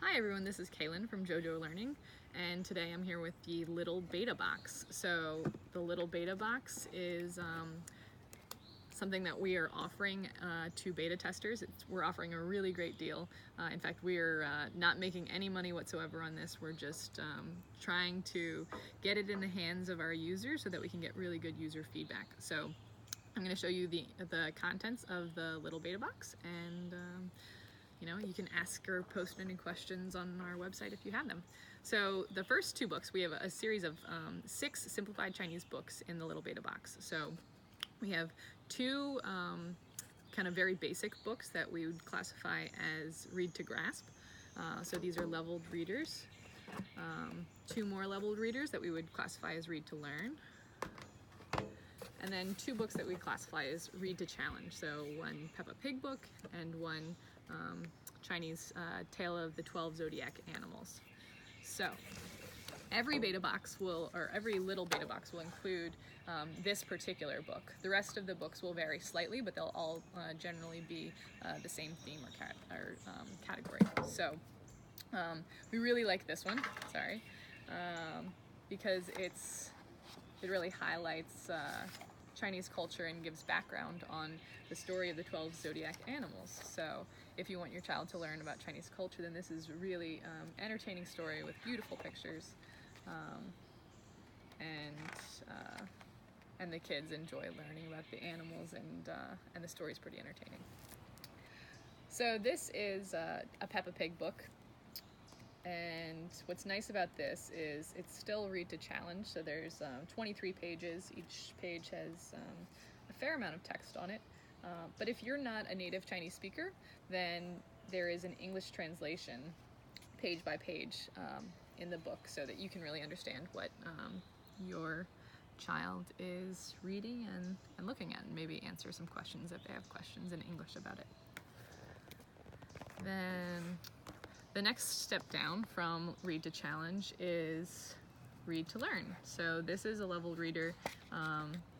Hi everyone, this is Kaylin from JoJo Learning, and today I'm here with the Little Beta Box. So the Little Beta Box is something that we are offering to beta testers. We're offering a really great deal. In fact, we're not making any money whatsoever on this. We're just trying to get it in the hands of our users so that we can get really good user feedback. So I'm going to show you the contents of the Little Beta Box, and you can ask or post any questions on our website if you have them. So the first two books, we have a series of 6 simplified Chinese books in the Little Beta Box. So we have 2 kind of very basic books that we would classify as read to grasp. So these are leveled readers. 2 more leveled readers that we would classify as read to learn. And then 2 books that we classify as read to challenge. So one Peppa Pig book and one Chinese Tale of the 12 Zodiac Animals. So every beta box every little beta box will include this particular book. The rest of the books will vary slightly, but they'll all generally be the same theme or category. So we really like this one, because it really highlights Chinese culture and gives background on the story of the 12 zodiac animals. So if you want your child to learn about Chinese culture, then this is a really entertaining story with beautiful pictures, and the kids enjoy learning about the animals, and the story's pretty entertaining. So this is a Peppa Pig book. And what's nice about this is it's still read to challenge, so there's 23 pages. Each page has a fair amount of text on it. But if you're not a native Chinese speaker, then there is an English translation page by page in the book so that you can really understand what your child is reading and looking at, and maybe answer some questions if they have questions in English about it. Then the next step down from read to challenge is read to learn. So this is a leveled reader.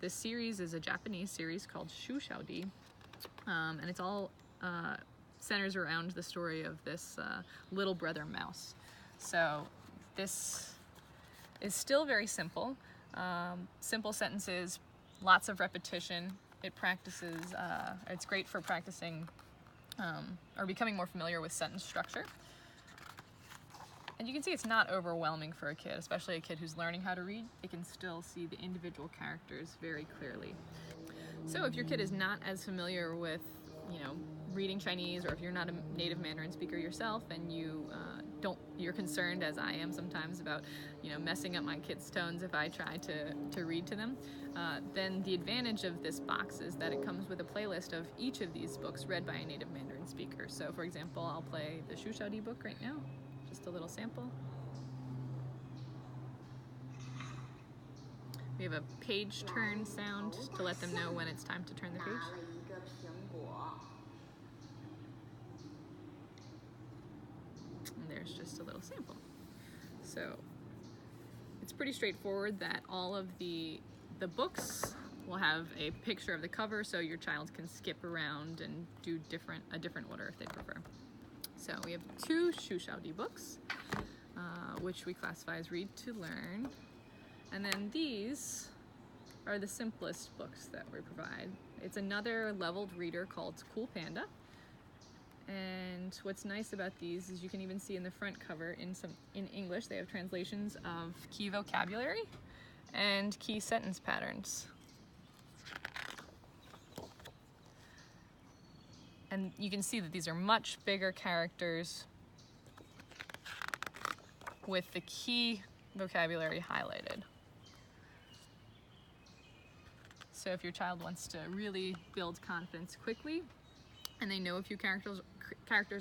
This series is a Japanese series called Shuxiaodi, and it's all centers around the story of this little brother mouse. So this is still very simple. Simple sentences, lots of repetition. It practices, it's great for practicing or becoming more familiar with sentence structure. And you can see it's not overwhelming for a kid, especially a kid who's learning how to read. They can still see the individual characters very clearly. So if your kid is not as familiar with, reading Chinese, or if you're not a native Mandarin speaker yourself, and you're concerned, as I am sometimes, about messing up my kids' tones if I try to read to them, then the advantage of this box is that it comes with a playlist of each of these books read by a native Mandarin speaker. So for example, I'll play the Shuxiaodi book right now. Just a little sample. We have a page turn sound to let them know when it's time to turn the page. And there's just a little sample. So it's pretty straightforward that all of the books will have a picture of the cover, so your child can skip around and do a different order if they prefer. So we have 2 Shuxiaodi books, which we classify as read to learn. And then these are the simplest books that we provide. It's another leveled reader called Cool Panda. And what's nice about these is you can even see in the front cover in English, they have translations of key vocabulary and key sentence patterns. And you can see that these are much bigger characters with the key vocabulary highlighted. So if your child wants to really build confidence quickly, and they know a few characters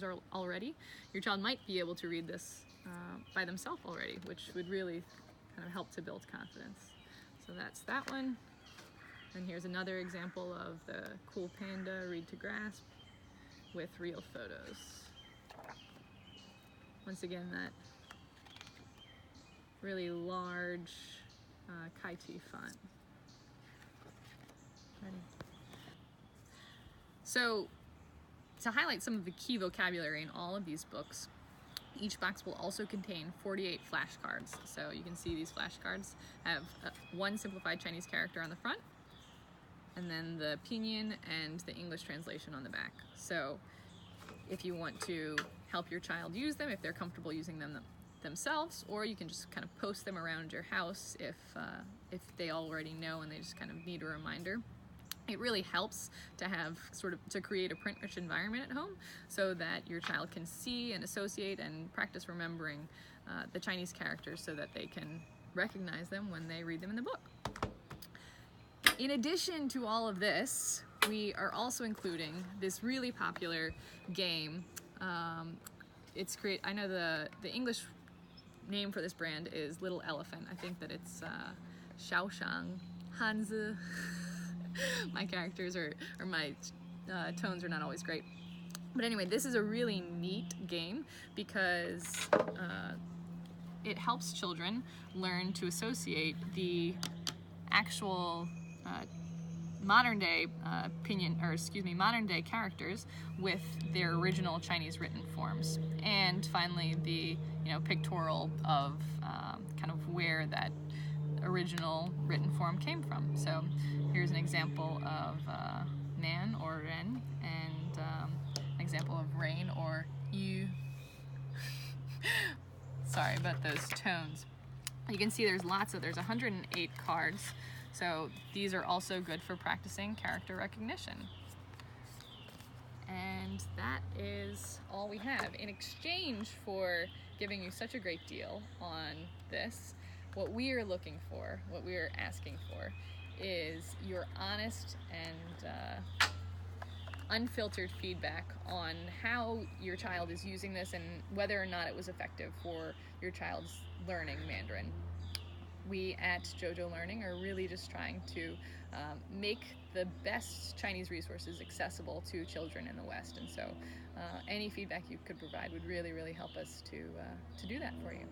are already, your child might be able to read this by themselves already, which would really kind of help to build confidence. So that's that one. And here's another example of the Cool Panda read to grasp with real photos. Once again, that really large Kai-T font. Ready? So to highlight some of the key vocabulary in all of these books, Each box will also contain 48 flashcards. So you can see these flashcards have one simplified Chinese character on the front, and then the pinyin and the English translation on the back. So if you want to help your child use them, if they're comfortable using them themselves, or you can just kind of post them around your house if they already know and they just kind of need a reminder. It really helps to have to create a print-rich environment at home so that your child can see and associate and practice remembering the Chinese characters so that they can recognize them when they read them in the book. In addition to all of this, we are also including this really popular game. I know the English name for this brand is Little Elephant. I think that it's Xiaoshang Hanzi. My characters or my tones are not always great. But anyway, this is a really neat game because it helps children learn to associate the actual modern day characters with their original Chinese written forms, and finally the pictorial of kind of where that original written form came from. So here's an example of man or ren, and an example of rain or yu. Sorry about those tones. You can see there's 108 cards, so these are also good for practicing character recognition. And that is all we have. In exchange for giving you such a great deal on this, what we are looking for, what we are asking for, is your honest and unfiltered feedback on how your child is using this and whether or not it was effective for your child's learning Mandarin. We at JoJo Learning are really just trying to make the best Chinese resources accessible to children in the West, and so any feedback you could provide would really, really help us to do that for you.